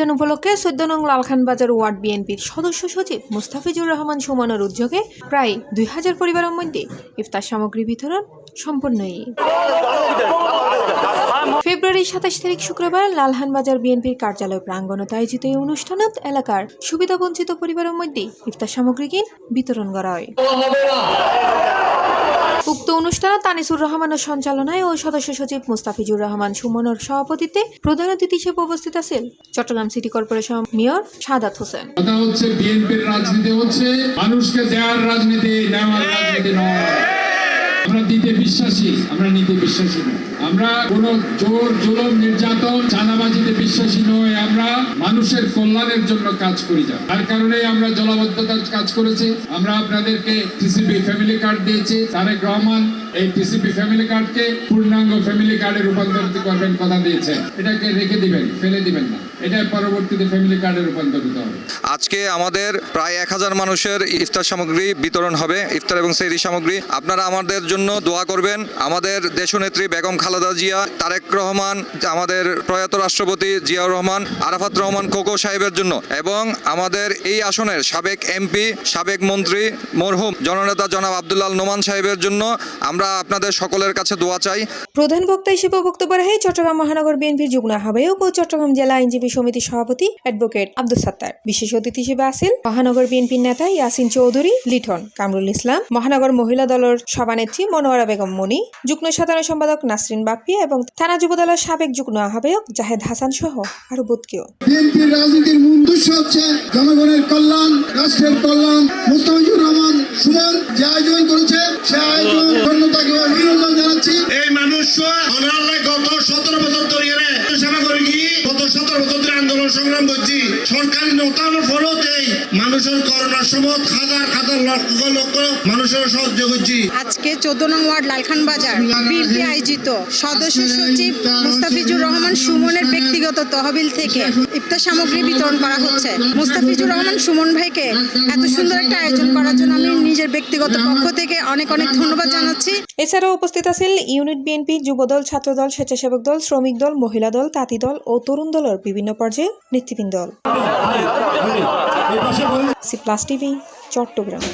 রমজান উপলক্ষে ১৪ নং লালখানবাজার ওয়ার্ড বিএনপির সদস্য সচিব মুস্তাফিজুর রহমান সুমনের উদ্যোগে প্রায় ২,০০০ পরিবারের মধ্যে ইফতার সামগ্রী বিতরণ সম্পন্ন। ফেব্রুয়ারি ২৭ তারিখ শুক্রবার লালখানবাজার বিএনপির কার্যালয় প্রাঙ্গণত আয়োজিত এই অনুষ্ঠানত এলাকার সুবিধাবঞ্চিত পরিবারের মধ্যে ইফতার সামগ্রী বিতরণ করা হয়। উক্ত অনুষ্ঠানে তানিসুর রহমানের সঞ্চালনায় ও সদস্য সচিব মুস্তাফিজুর রহমান সুমনের সভাপতিত্বে প্রধান অতিথি হিসেবে উপস্থিত আছেন Chattogram city corporation mayor Sadat Hossain. কথা হচ্ছে বিএনপির রাজনীতি হচ্ছে মানুষকে দেওয়ার রাজনীতি, নেওয়ার রাজনীতি নয়। আমরা দিতে বিশ্বাসী, আমরা নিতে বিশ্বাসী নই। আমরা কোন জোর জুলুম নির্যাতন চাঁদাবাজিতে বিশ্বাসী নই। আমরা মানুষের কল্যাণের জন্য কাজ করি। তার কারণে আমরা জলাবদ্ধতার কাজ করেছি। আমরা আপনাদেরকে টিসিবি ফ্যামিলি কার্ড দিয়েছি। তারেক রহমান এই টিসিবি ফ্যামিলি কার্ডকে পূর্ণাঙ্গ ফ্যামিলি কার্ডে রূপান্তরিত করবেন কথা দিয়েছেন। এটাকে রেখে দিবেন, ফেলে দিবেন না। এটা পরবর্তীতে ফ্যামিলি কার্ডে রূপান্তরিত হবে। আজকে আমাদের প্রায় ১,০০০ মানুষের ইফতার সামগ্রী বিতরণ হবে, ইফতার এবং সেহরি সামগ্রী। আপনারা আমাদের জন্য দোয়া করবেন। আমাদের দেশনেত্রী বেগম খালেদা জিয়া, তারেক রহমান, আমাদের প্রয়াত রাষ্ট্রপতি জিয়াউর রহমান, আরাফাত রহমান কোকো সাহেবের জন্য এবং আমাদের এই আসনের সাবেক এমপি, সাবেক মন্ত্রী মরহুম জননেতা জনাব আব্দুল্লাহ নোমান সাহেবের জন্য আমরা আপনাদের সকলের কাছে দোয়া চাই। প্রধান বক্তা হিসেবে বক্তব্য রাখেন চট্টগ্রাম মহানগর বিএনপির যুগ্ম আহ্বায়ক ও চট্টগ্রাম জেলা আইনজীবী সমিতির সভাপতি অ্যাডভোকেট আব্দুল সাত্তার। বিশেষ অতিথি হিসেবে আছেন মহানগর বিএনপির নেতা ইয়াসিন চৌধুরী লিটন, কামরুল ইসলাম, মহানগর মহিলা দলের সভানেত্রী মনোয়ারা বেগম মনি, যুগ্ম সাধারণ সম্পাদক নাসরিন বাপ্পি এবং থানা যুব দলের সাবেক যুগ্ম আহ্বায়ক জাহেদ হাসান সহ আরো বহুত কেউ। বিএনপির রাজনীতির মূল উদ্দেশ্য হচ্ছে জনগণের কল্যাণ, রাষ্ট্রের কল্যাণ। মুস্তাফিজুর রহমান সুমন যে আয়োজন করেছে সে আয়োজন ধন্যতাকে অভিনন্দন জানাচ্ছি। এই মানুষ গত ১৭ বছর ধরে সেবা করে গিয়ে গত ১৭ বছর ধরে আন্দোলন সংগ্রাম করছি। সরকারি নতানোর ফলত এই মানুষের করোনার সময় হাজার হাজার লক্ষ লক্ষ মানুষের সাহায্য করছি। আজকে ১৪ নং ওয়ার্ড লালখানবাজার বিএনপি আয়োজিত সদস্য সচিব মুস্তাফিজুর রহমান সুমনের ব্যক্তিগত তহবিল থেকে ইফতার সামগ্রী বিতরণ করা হচ্ছে। মুস্তাফিজুর রহমান সুমন ভাইকে এত সুন্দর একটা আয়োজন করার জন্য আমি নিজের ব্যক্তিগত পক্ষ থেকে অনেক অনেক ধন্যবাদ জানাচ্ছি। এছাড়াও উপস্থিত আছেন ইউনিট বিএনপি, যুবদল, ছাত্রদল, স্বেচ্ছাসেবক দল, শ্রমিক দল, মহিলা দল, তাঁতি দল ও তরুণ দলের বিভিন্ন পর্যায়ে নেতৃবৃন্দ। C plus TV, Chittagong.